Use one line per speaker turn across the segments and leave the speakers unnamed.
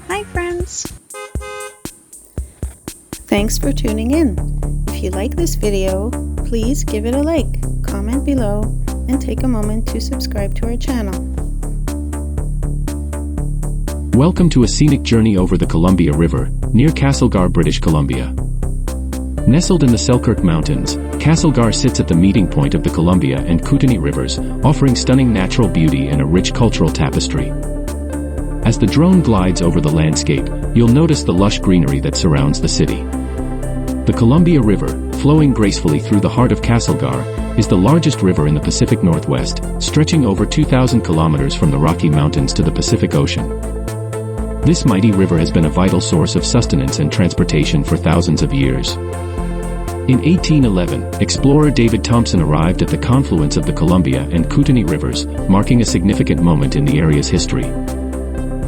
Hi friends! Thanks for tuning in. If you like this video, please give it a like, comment below, and take a moment to subscribe to our channel.
Welcome to a scenic journey over the Columbia River, near Castlegar, British Columbia. Nestled in the Selkirk Mountains, Castlegar sits at the meeting point of the Columbia and Kootenay rivers, offering stunning natural beauty and a rich cultural tapestry. As the drone glides over the landscape, you'll notice the lush greenery that surrounds the city. The Columbia River, flowing gracefully through the heart of Castlegar, is the largest river in the Pacific Northwest, stretching over 2,000 kilometers from the Rocky Mountains to the Pacific Ocean. This mighty river has been a vital source of sustenance and transportation for thousands of years. In 1811, explorer David Thompson arrived at the confluence of the Columbia and Kootenay rivers, marking a significant moment in the area's history.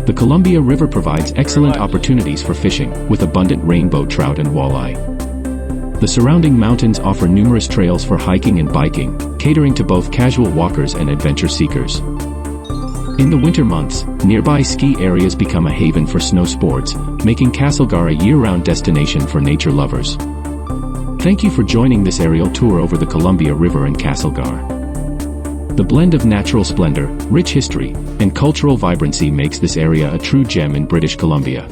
The Columbia River provides excellent opportunities for fishing, with abundant rainbow trout and walleye. The surrounding mountains offer numerous trails for hiking and biking, catering to both casual walkers and adventure seekers. In the winter months, nearby ski areas become a haven for snow sports, making Castlegar a year-round destination for nature lovers. Thank you for joining this aerial tour over the Columbia River and Castlegar. The blend of natural splendor, rich history, and cultural vibrancy makes this area a true gem in British Columbia.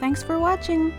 Thanks for watching!